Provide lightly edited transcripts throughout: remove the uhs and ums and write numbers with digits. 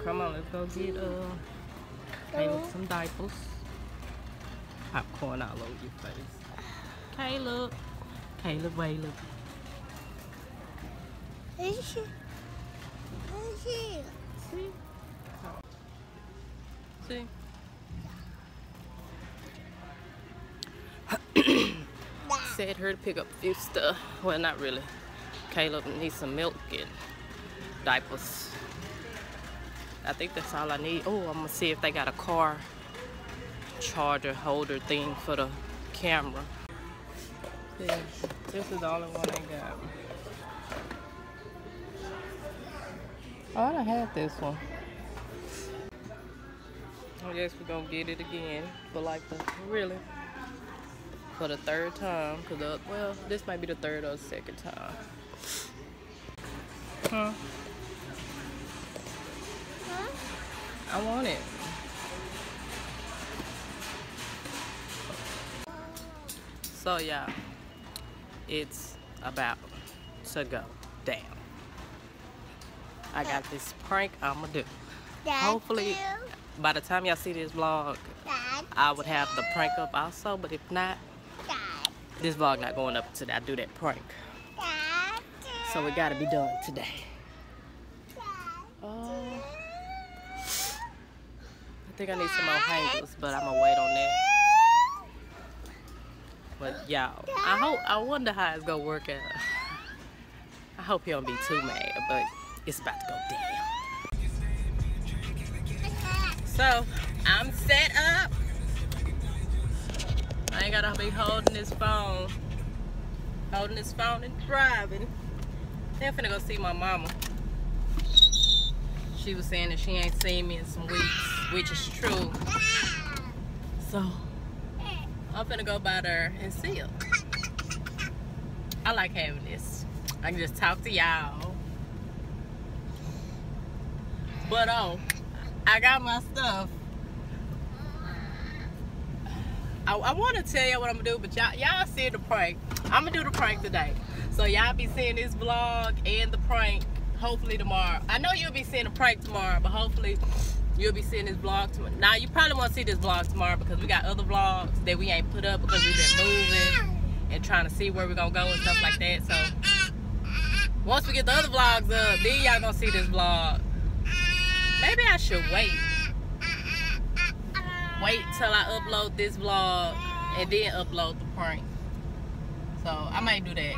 Come on, let's go get Caleb some diapers. Popcorn all over your face. Caleb. Caleb, wait, look. See? See? Said her to pick up a few stuff. Well, not really. Caleb needs some milk and diapers. I think that's all I need. Oh, I'm gonna see if they got a car charger holder thing for the camera. Yeah, this is the only one I got. Oh, I done had this one. I guess we're gonna get it again for like for the third time. Cause well, this might be the third or second time. Huh? I want it. So yeah, it's about to go down. I got this prank I'ma do. Hopefully, by the time y'all see this vlog, I would have the prank up also. But if not, this vlog not going up until I do that prank. So it gotta be done today. I think I need some more hangers, but I'm gonna wait on that. But y'all, I wonder how it's gonna work out. I hope you don't be too mad, but it's about to go down. So I'm set up. I ain't gotta be holding this phone. Holding this phone and driving. Then I'm finna go see my mama. She was saying that she ain't seen me in some weeks, which is true. So I'm finna go by there and see her. I like having this. I can just talk to y'all. But I got my stuff. I want to tell y'all what I'm gonna do, but y'all see the prank. I'm gonna do the prank today. So y'all be seeing this vlog and the prank hopefully tomorrow. I know you'll be seeing the prank tomorrow, but hopefully you'll be seeing this vlog tomorrow. Now you probably won't see this vlog tomorrow because we got other vlogs that we ain't put up because we've been moving and trying to see where we're gonna go and stuff like that. So once we get the other vlogs up, then y'all gonna see this vlog. Maybe I should wait till I upload this vlog and then upload the prank. So I might do that.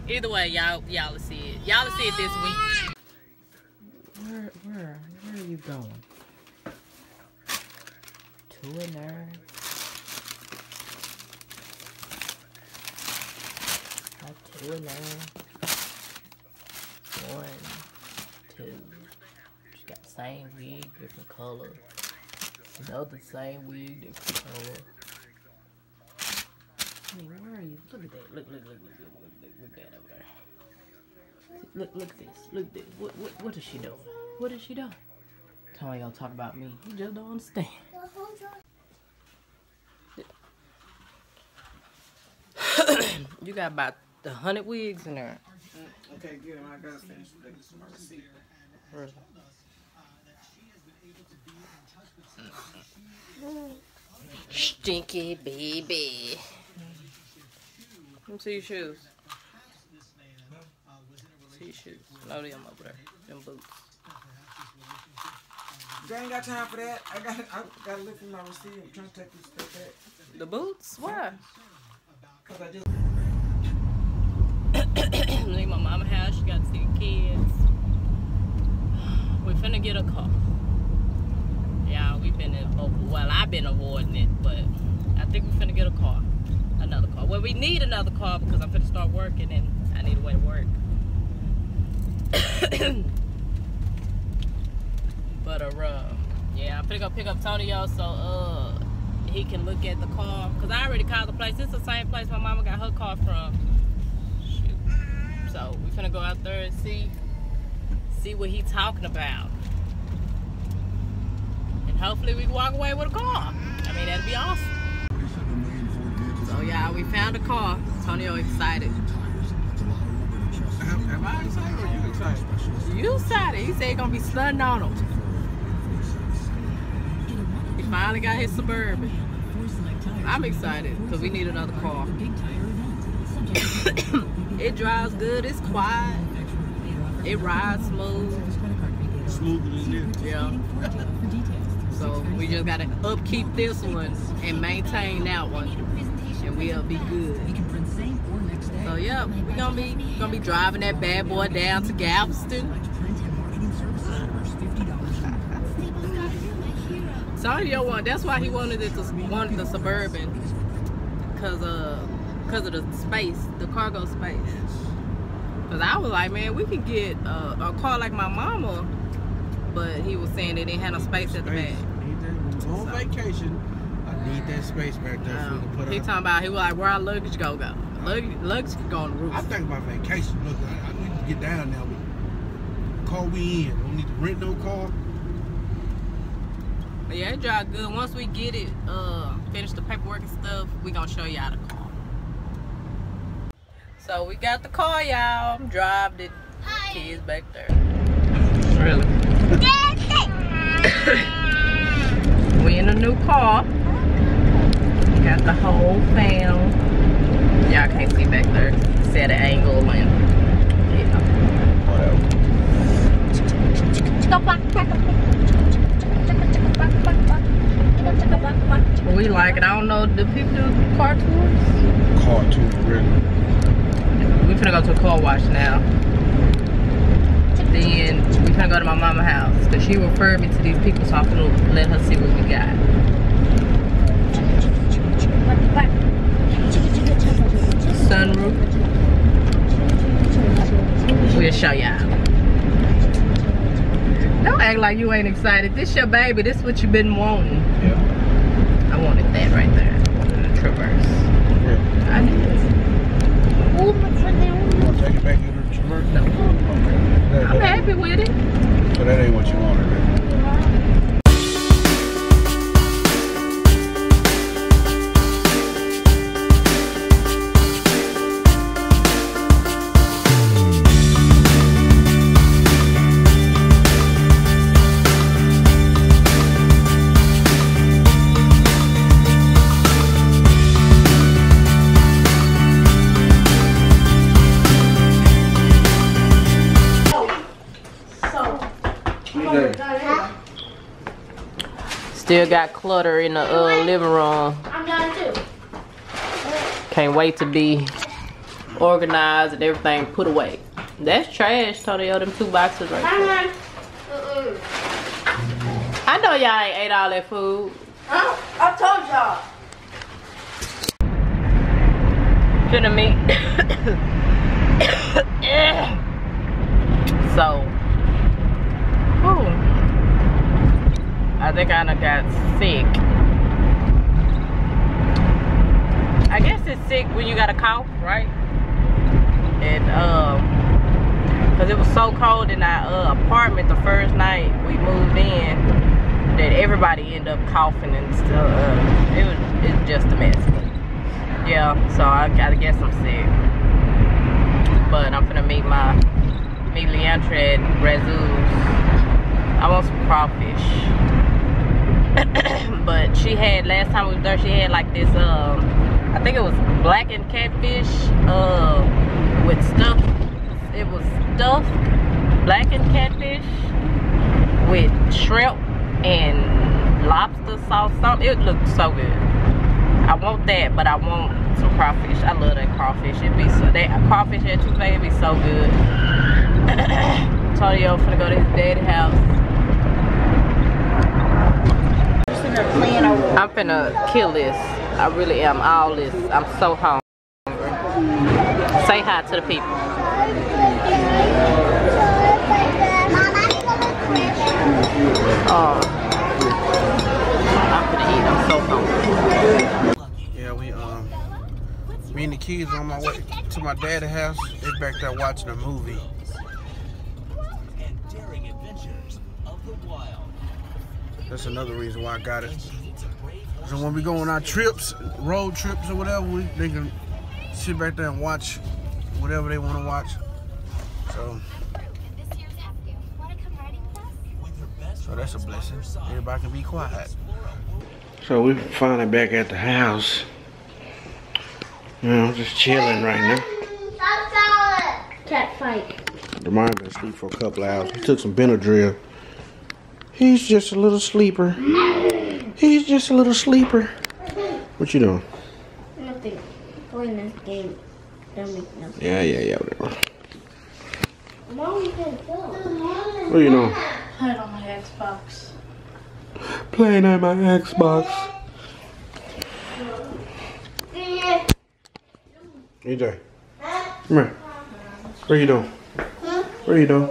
Either way, y'all will see it. Y'all will see it this week. Where are you going? Two in there. Got two in there. 1, 2. She got the same wig, different color. Another same wig, different color. I mean, where are you? Look at that. Look that over there. Look at this. Look at this. What is she doing? What is she doing? Tell me y'all talk about me. You just don't understand. You got about 100 wigs in there. Okay, good. I gotta finish some receipt. Stinky baby. Let me see your shoes. See your shoes. No, them over there. Them boots. I ain't got time for that. I gotta look for my receipt. I'm trying to take this stuff back. The boots? Why? Cause I just leave my mama house. She got to see the kids. We finna get a car. Yeah, we've been well, I've been avoiding it, but I think we finna get a car. Another car. Well, we need another car because I'm finna start working and I need a way to work. But yeah, I'm finna go pick up Tony, y'all, so he can look at the car. Cause I already called the place. It's the same place my mama got her car from. Shoot. So we finna go out there and see what he talking about. And hopefully we can walk away with a car. I mean, that'd be awesome. So yeah, we found a car. Tonyo excited. Am I excited or you excited? You said it. He said he's gonna be stunting on him. He finally got his Suburban. I'm excited because we need another car. It drives good. It's quiet. It rides smooth. Smoother than this. Yeah. So we just gotta upkeep this one and maintain that one, and we'll be good. So yeah, we're gonna be driving that bad boy down to Galveston. Sonny one. That's why he wanted the Suburban, cause of the space, the cargo space. Cause I was like, man, we could get a car like my mama, but he was saying they didn't have no space at the back. On vacation, I need that space back there for you to put he up. talking about, he was like, where our luggage go? Luggage could go on the roof. I think my vacation, look, I need to get down there with the car we in. Don't need to rent no car. But yeah, it drive good. Once we get it, finish the paperwork and stuff, we gonna show y'all the car. So we got the car, y'all. Drive the kids back there. Really? We in a new car. Got the whole fam. Y'all can't see back there. Set an angle and yeah. We like it. I don't know. Do people do car tours? Car tour, really? We finna go to a car wash now. Then we finna go to my mama's house because she referred me to these people, so I'm finna let her see what we got. Sunroof. We'll show y'all. Don't act like you ain't excited. This your baby. This what you been wanting. Yeah. I wanted that right there. I wanted the Traverse. Yeah. I did. You want to take it back to the Traverse? No. Okay. I'm happy with it. So that ain't what you wanted, man. Still got clutter in the living room. I'm done too. Can't wait to be organized and everything put away. That's trash, Tonio, them 2 boxes right there. I know y'all ain't ate all that food. Huh? I told y'all. Finna meet. So, ooh. I think I done got sick. I guess it's sick when you got a cough, right? And cause it was so cold in our apartment the first night we moved in that everybody ended up coughing and stuff. It's just a mess. Yeah, so I guess I'm sick. But I'm finna meet Leandra at Razoo's. I want some crawfish. But she had, last time we was there, she had like this I think it was blackened catfish with stuff. It was stuffed blackened catfish with shrimp and lobster sauce. It looked so good. I want that, but I want some crawfish. I love that crawfish. It'd be so, that crawfish at Tuesday, it'd be so good. Tonio finna go to his daddy's house. I'm finna kill this. I really am. All this. I'm so hungry. Say hi to the people. Oh, I'm finna eat. I'm so hungry. Yeah, me and the kids on my way to my daddy's house. They back there watching a movie. That's another reason why I got it. So when we go on our trips, road trips or whatever, they can sit back there and watch whatever they want to watch. So So that's a blessing. Everybody can be quiet. So we're finally back at the house. You know, just chilling right now. Cat fight. Demar been asleep for a couple hours. He took some Benadryl. He's just a little sleeper. He's just a little sleeper. What you doing? Nothing. Playing this game. Don't make nothing. Yeah, whatever. No, you can kill him. What you doing? Playing on my Xbox. Playing on my Xbox. EJ, come here. What are you doing? What are you doing?